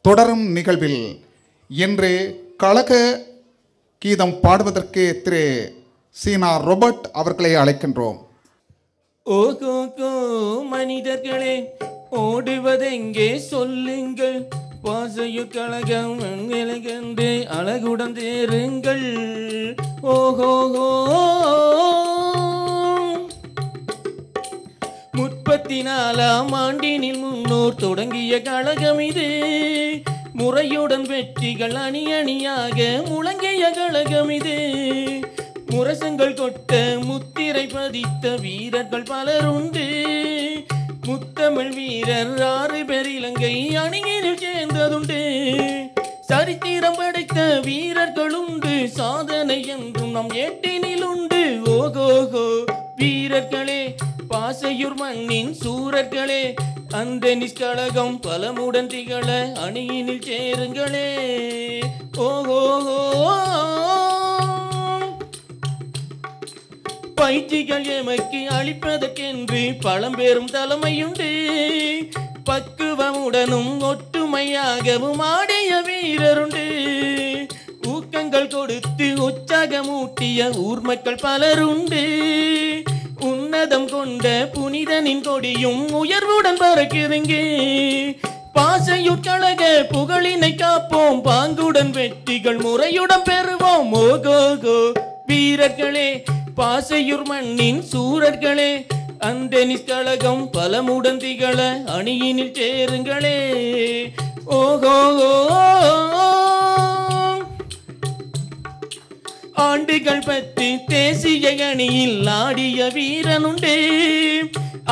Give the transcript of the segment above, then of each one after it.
தொடரும் நிகழ்வில் இன்று கழக கீதம் பாடுவதற்கு திரு சீனா ரோபர்ட் அவர்களை அழைக்கின்றோம். ஓகோ மனிதர்களே, ஓடுவதெங்கே சொல்லுங்கள், பாசையு கழகம் எங்களென்று அழகுடன் தேருங்கள். ஓஹோ 34ஆம் ஆண்டினில் முன்னோர் தொடங்கிய கழகம் இது. முறையுடன் வெற்றிகள் அணி அணியாக முழங்கிய கழகம் இது. முரசங்கள் கொட்ட முத்திரை பதித்த வீரர்கள் பலருண்டு. முத்தமிழ் வீரர் 6 பேர் இலங்கை அணியினில் சேர்ந்ததுண்டு. சரித்திரம் படைத்த வீரர்கள் உண்டு, சாதனை என்றும் நம் ஏட்டினில் உண்டு. ஓகோகோ வீரர்களே, பாசையூர் மண்ணின் சூரர்களே, அந்தனிஸ் கழகம் பலமுடன் திகழ அணியினில் சேருங்களே. ஓஹோ பயிற்சிகள் எமக்கு அளிப்பதற்கென்று பழம்பெரும் தலைமையுண்டு. பக்குவமுடனும் ஒற்றுமையாகவும் ஆடிய வீரருண்டு. ஊக்கங்கள் கொடுத்து உற்சாகமூட்டிய ஊர் மக்கள் பலருண்டு. உன்னதம் கொண்ட புனிதனின் கொடியும் உயர்வுடன் பறக்குதுங்க. பாசையூர் கழக புகழினை காப்போம், பாங்குடன் வெற்றிகள் முறையுடன் பெறுவோம். ஓகோகோ வீரர்களே, பாசையூர் மண்ணின் சூரர்களே, அந்தனிஸ் கழகம் பலமுடன் திகழ அணியினில் சேருங்களே. ஓஹோ ஆண்டுகள் பற்றி தேசிய அணியில் ஆடிய வீரனுண்டு.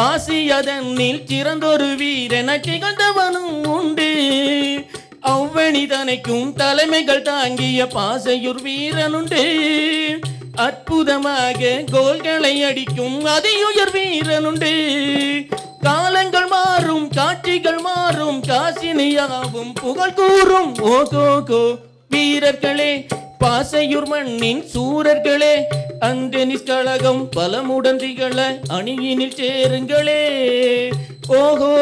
ஆசியதனில் சிறந்தொரு வீரன திகழ்ந்தவனும் உண்டு. அவ்வணிதனைக்கும் தலைமைகள் தாங்கிய பாசையூர் வீரனுண்டு. அற்புதமாக கோல்களை அடிக்கும் அதியுயர் வீரனுண்டு. காலங்கள் மாறும், காட்சிகள் மாறும், காசினியாவும் புகழ் கூறும். ஓகோகோ வீரர்களே, பாசையூர் மண்ணின் சூரர்களே, அந்தனிஸ் கழகம் பலமுடன் திகழ அணியினில் சேருங்களே. ஓஹோ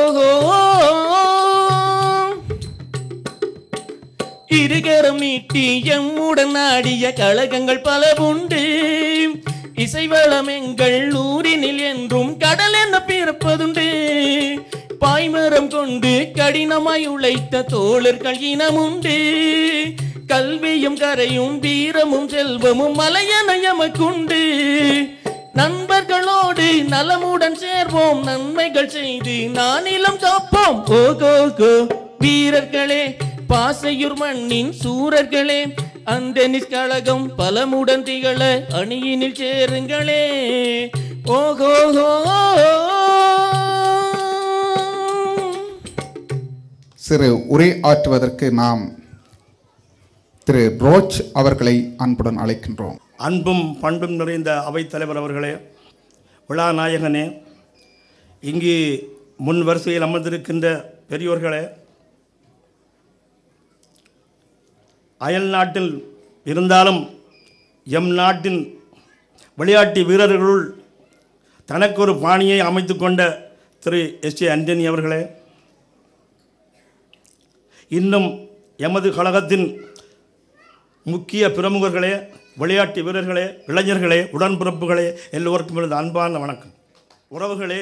இருகரம் நீட்டி எம்முடன் ஆடிய கழகங்கள் பல உண்டு. இசைவளம் எங்கள் ஊரினில் என்றும் கடல் என்ன பிறப்பதுண்டு. பாய்மரம் கொண்டு கடினமாய் உழைத்த தோழர்கள் இனமுண்டு. கல்வியும் கரையும் வீரமும் செல்வமும் மலையனயமக்குண்டு. நண்பர்களோடு நலமுடன் சேர்வோம், நன்மைகள் செய்து நானிலம் காப்போம். ஓகோகோ வீரர்களே, பாசையூர் மண்ணின் சூரர்களே, அந்தனிஸ் கழகம் பலமுடன் திகழ அணியினில் சேருங்களே. ஓஹோ சிறு உரை ஆற்றுவதற்கு நாம் திரு ரோச் அவர்களை அன்புடன் அழைக்கின்றோம். அன்பும் பண்பும் நிறைந்த அவைத்தலைவர் அவர்களே, விழா நாயகனே, இங்கு முன் வரிசையில் அமர்ந்திருக்கின்ற பெரியோர்களே, அயல் நாட்டில் இருந்தாலும் எம் நாட்டின் விளையாட்டு வீரர்களுள் தனக்கு ஒரு பாணியை அமைத்து கொண்ட திரு எஸ்.ஏ. ஆண்டனி அவர்களே, இன்னும் எமது கழகத்தின் முக்கிய பிரமுகர்களே, விளையாட்டு வீரர்களே, இளைஞர்களே, உடன்பிறப்புகளே, எல்லோருக்கும் எனது அன்பான வணக்கம். உறவுகளே,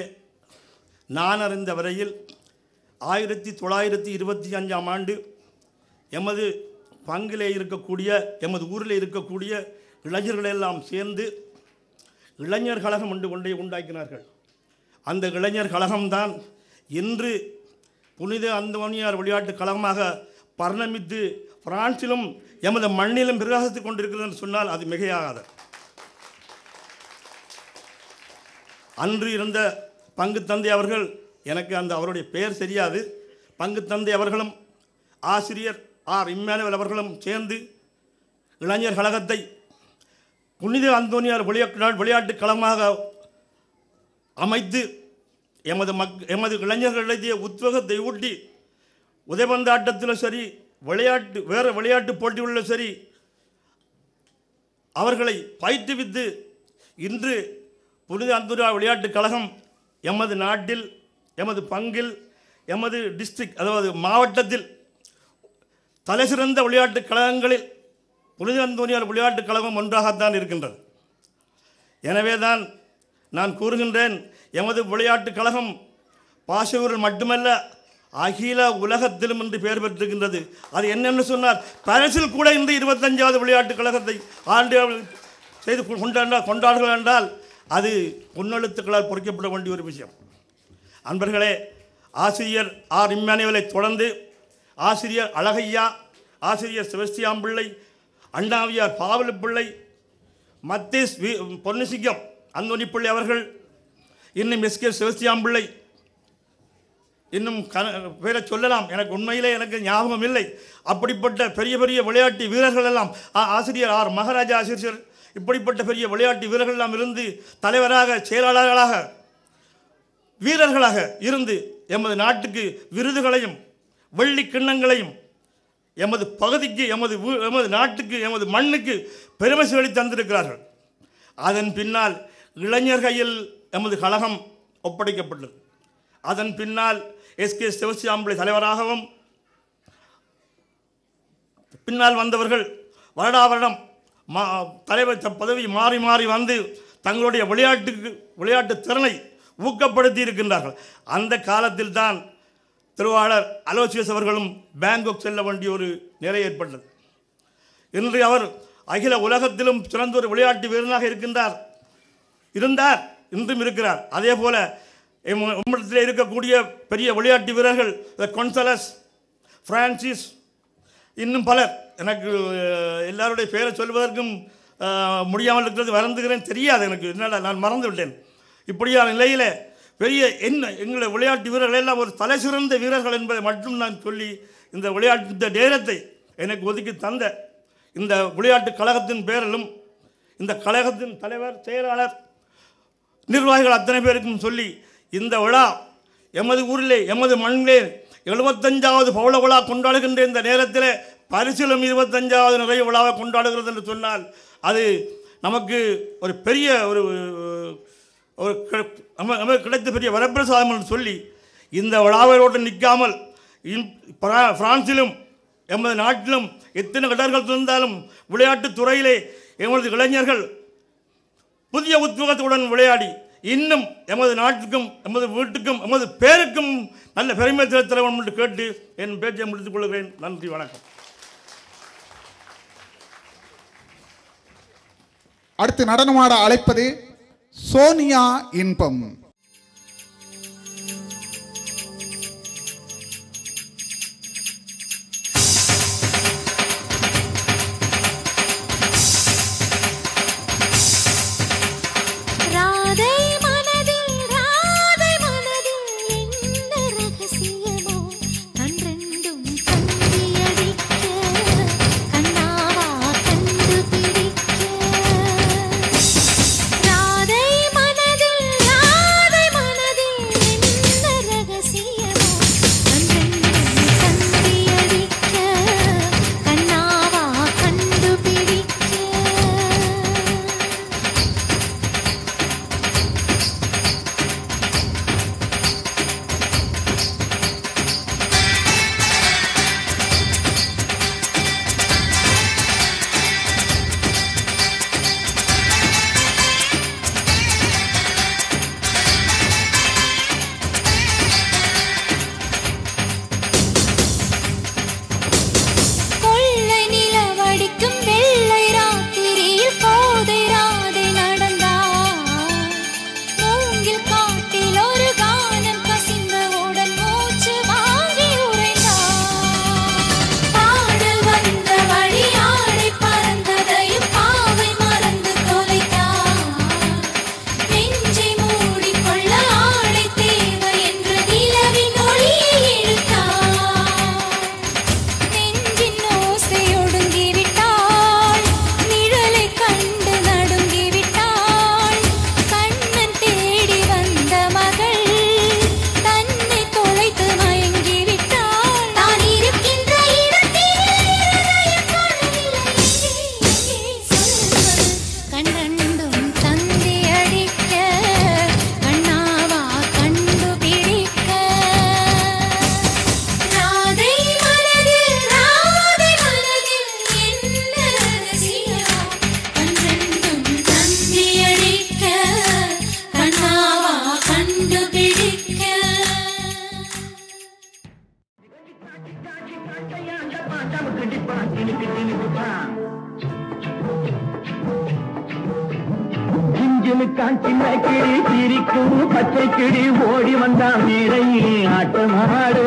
நான் அறிந்த வரையில் 1925ஆம் ஆண்டு எமது பங்கிலே இருக்கக்கூடிய, எமது ஊரில் இருக்கக்கூடிய இளைஞர்களெல்லாம் சேர்ந்து இளைஞர் கழகம் உண்டாக்கினார்கள். அந்த இளைஞர் கழகம்தான் இன்று புனித அந்தோனியார் விளையாட்டு கழகமாக பரிணமித்து பிரான்சிலும் எமது மண்ணிலும் பிரகாசித்துக் கொண்டிருக்கிறது என்று சொன்னால் அது மிகையாகாது. அன்று இருந்த பங்கு தந்தை அவர்கள், எனக்கு அவருடைய பெயர் தெரியாது, பங்கு தந்தை அவர்களும் ஆசிரியர் ஆர் இம்மானுவேல் அவர்களும் சேர்ந்து இளைஞர் கழகத்தை புனித அந்தோனியார் விளையாட்டு களமாக அமைத்து எமது இளைஞர்களிடையே உத்வேகத்தை ஊட்டி உதைபந்தாட்டத்திலும் சரி, வேறு விளையாட்டு போட்டிகளிலும் சரி அவர்களை பயிற்றுவித்து இன்று புனித அந்தோனியார் விளையாட்டுக் கழகம் எமது நாட்டில், எமது பங்கில், எமது டிஸ்ட்ரிக்ட், அதாவது மாவட்டத்தில் தலைசிறந்த விளையாட்டுக் கழகங்களில் புனித அந்தோனியார் விளையாட்டுக் கழகம் ஒன்றாகத்தான் இருக்கின்றது. எனவே தான் நான் கூறுகின்றேன், எமது விளையாட்டுக் கழகம் பாசூரில் மட்டுமல்ல அகில உலகத்திலும் என்று பெயர் பெற்றிருக்கின்றது. அது என்னென்னு சொன்னால், பாரிஸில் கூட இந்த 25வது விளையாட்டுக் கழகத்தை ஆண்டு செய்து கொண்டாடுகள் என்றால் அது பொன்னெழுத்துக்களால் பொறிக்கப்பட வேண்டிய ஒரு விஷயம். அன்பர்களே, ஆசிரியர் ஆர் இம்மானுவேலை தொடர்ந்து ஆசிரியர் அழகையா, ஆசிரியர் செபஸ்தியான் பிள்ளை, அண்ணாவியார் பாவல பிள்ளை, மத்தேஸ் பொன்னிசிங்கம் அந்தோனி பிள்ளை அவர்கள், இன்னும் எஸ்கே செபஸ்தியான் பிள்ளை, இன்னும் பேரை சொல்லலாம், எனக்கு உண்மையிலே எனக்கு ஞாபகம் இல்லை. அப்படிப்பட்ட பெரிய பெரிய விளையாட்டு வீரர்கள் எல்லாம், ஆசிரியர் ஆர் மகாராஜா ஆசிரியர், இப்படிப்பட்ட பெரிய விளையாட்டு வீரர்கள் எல்லாம் இருந்து தலைவராக, செயலாளர்களாக, வீரர்களாக இருந்து எமது நாட்டுக்கு விருதுகளையும் வெள்ளி கிண்ணங்களையும் எமது பகுதிக்கு, எமது நாட்டுக்கு, எமது மண்ணுக்கு பெருமை சொல்லி தந்திருக்கிறார்கள். அதன் பின்னால் இளைஞர் கையில் எமது கழகம் ஒப்படைக்கப்பட்டது. அதன் பின்னால் எஸ்கே செபஸ்தியான் பிள்ளை தலைவராகவும், பின்னால் வந்தவர்கள் வருடா வருடம் தலைவர் பதவி மாறி மாறி வந்து தங்களுடைய விளையாட்டு திறனை ஊக்கப்படுத்தி இருக்கின்றார்கள். அந்த காலத்தில் தான் திருவாளர் அலோசியஸ் அவர்களும் பேங்காக் செல்ல வேண்டிய ஒரு நிலை ஏற்பட்டது. இன்று அவர் அகில உலகத்திலும் சிறந்த ஒரு விளையாட்டு வீரனாக இருந்தார், இன்றும் இருக்கிறார். அதே போல நம்மிடத்தில் இருக்கக்கூடிய பெரிய விளையாட்டு வீரர்கள் கொன்சலஸ், பிரான்சிஸ், இன்னும் பலர், எனக்கு எல்லாருடைய பெயரை சொல்வதற்கும் முடியாமல் இருக்கிறது, வருந்துகிறேன், தெரியாது எனக்கு, என்னடா நான் மறந்து விட்டேன். இப்படியான நிலையில் பெரிய எங்களுடைய விளையாட்டு வீரர்கள் எல்லாம் ஒரு தலை சிறந்த வீரர்கள் என்பதை மட்டும் நான் சொல்லி இந்த விளையாட்டு நேரத்தை எனக்கு ஒதுக்கி தந்த இந்த விளையாட்டு கழகத்தின் பேரிலும், இந்த கழகத்தின் தலைவர், செயலாளர், நிர்வாகிகள் அத்தனை பேருக்கும் சொல்லி, இந்த விழா எமது ஊரிலே, எமது மண்ணிலே 75வது பவள விழா கொண்டாடுகின்ற இந்த நேரத்தில் பரிசிலும் 25வது நிறைய விழாவை கொண்டாடுகிறது என்று சொன்னால் அது நமக்கு ஒரு பெரிய நமக்கு கிடைத்த பெரிய வரப்பிரசாதம் என்று சொல்லி, இந்த விழாவோடு நிற்காமல் பிரான்சிலும் எமது நாட்டிலும் எத்தனை இடர்கள் இருந்தாலும் விளையாட்டுத் துறையிலே எமது இளைஞர்கள் புதிய உத்வேகத்துடன் விளையாடி இன்னும் எமது நாட்டுக்கும், எமது வீட்டுக்கும், எமது பேருக்கும் நல்ல பெருமை தர வேண்டும் என்று கேட்டு என் பேச்சை முடித்துக் கொள்கிறேன். நன்றி, வணக்கம். அடுத்து நடனமாட அழைப்பது சோனியா இன்பம். ராதை மனதில் அடிப்பான் டமுக்கு அடிப்பான் திணிக்கு திணிக்குப்பான் சிஞ்சினுக்கான் சின்ன கிளி சிரிக்கும் பச்சை கிளி ஓடி வந்தான் மேடையிலே ஆட்டமாடு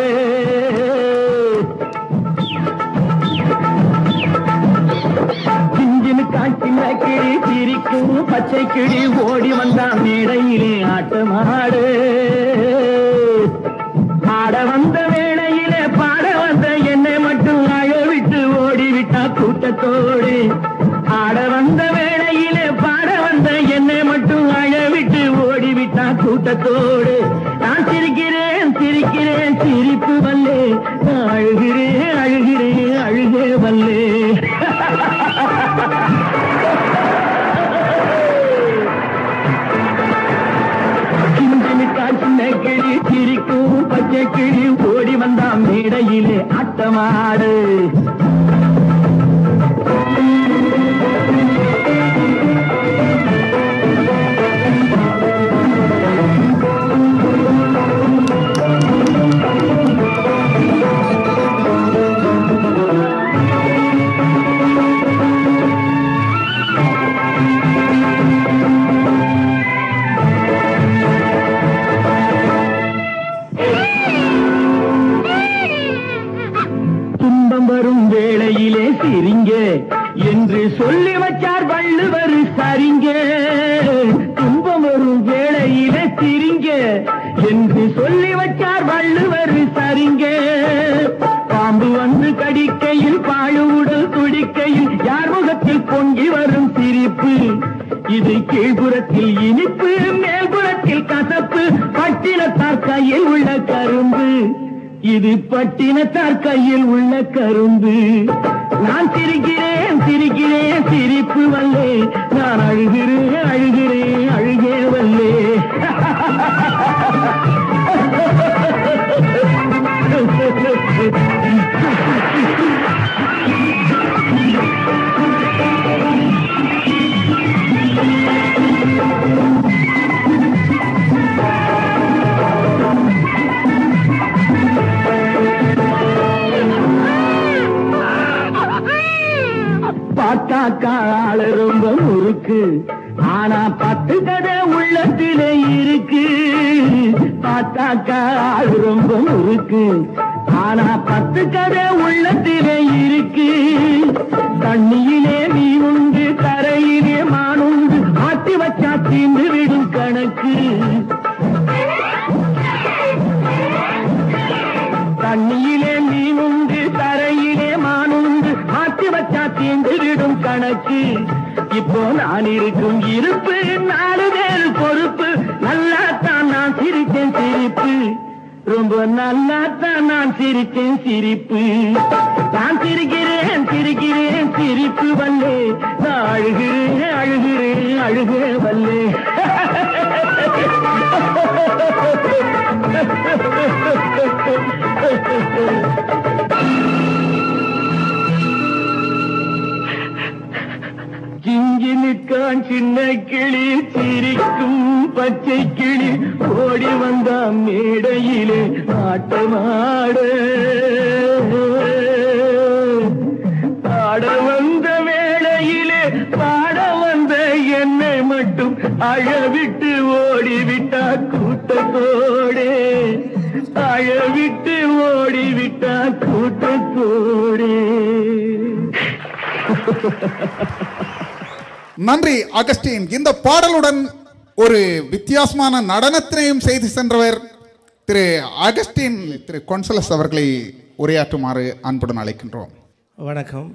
சிஞ்சினுக்கான் சின்ன கிளி சிரிக்கும் பச்சை கிளி ஓடி வந்தான் மேடையிலே ஆட்டமாடு ஆட வந்த வேளையிலே பாட வந்த என்னை மட்டும் அழவிட்டு ஓடிவிட்டா கூட்டத்தோடு ஆட வந்த வேளையிலே பாட வந்த என்னை மட்டும் அழவிட்டு ஓடிவிட்டா கூட்டத்தோடு நான் சிரிக்கிறேன் சிரிக்கிறேன் சிரிப்பு வல்லே நான் அழுகிறேன் அழுகிறேன் அழுகே வல்லே சின்ன கிளி சிரிக்கும் பச்சை கிளி ஓடி வந்தான் மேடையிலே ஆட்டமாடு வரும் வேளையிலே சிரிங்க என்று சொல்லி வச்சார் வள்ளுவர் சரிங்க துன்பம் வரும் வேளையிலே சிரிங்க என்று சொல்லி வச்சார் வள்ளுவர் சரிங்க பாம்பு வந்து கடிக்கையில் பாழு உடல் துடிக்கையில் யார் முகத்தில் பொங்கி வரும் சிரிப்பு இது கீழ்புறத்தில் இனிப்பு மேல்புறத்தில் கசப்பு பட்டினத்தார் கையில் உள்ள கரும்பு இது பட்டினத்தார் கையில் உள்ள கரும்பு நான் சிரிக்கிறேன் சிரிக்கிறேன் சிரிப்பு வல்லே நான் அழுகிறேன் அழுகிறேன் அழுகே வல்லே பார்த்தாக்கால ரொம்ப முறுக்கு ஆனா 10 கதை உள்ளத்திலே இருக்கு பார்த்தாக்கால ரொம்ப முறுக்கு ஆனா 10 கதை உள்ளத்திலே இருக்கு தண்ணியிலே மீனுண்டு கரையிலே மானுண்டு ஆட்டி வச்சா தீண்டு விடும் கணக்கு தண்ணியிலே மீனுண்டு கரையிலே மானுண்டு ஆட்டி வச்சா தீண்டு விடும் கணக்கு இப்போ நான் இருக்கும் இருப்பு 4 பேர் பொறுப்பு நல்லாத்தான் நான் சிரித்தேன் சிரிப்பு ரொம்ப நல்லாத்தான் நான் சிரித்தேன் சிரிப்பு நான் சிரிக்கிறேன் சிரிக்கிறேன் சிரிப்பு வல்லே நான் அழுகிறேன் அழுகிறேன் அழுகே வல்லே சிங்கினுக்கான் சின்ன கிளி சிரிக்கும் பச்சை கிளி ஓடி வந்தான் மேடையிலே ஆட்டமாட ஆட வந்த வேளையிலே பாட வந்த என்னை மட்டும் அழவிட்டு ஓடிவிட்டா கூட்டத்தோடே அழவிட்டு ஓடிவிட்டா கூட்டத்தோடே நன்றி அகஸ்டின். இந்த பாடலுடன் ஒரு வித்தியாசமான நடனத்தினையும் செய்து சென்றவர் திரு அகஸ்டின். திரு கொன்சலஸ் அவர்களை உரையாற்றுமாறு அன்புடன் அழைக்கின்றோம். வணக்கம்.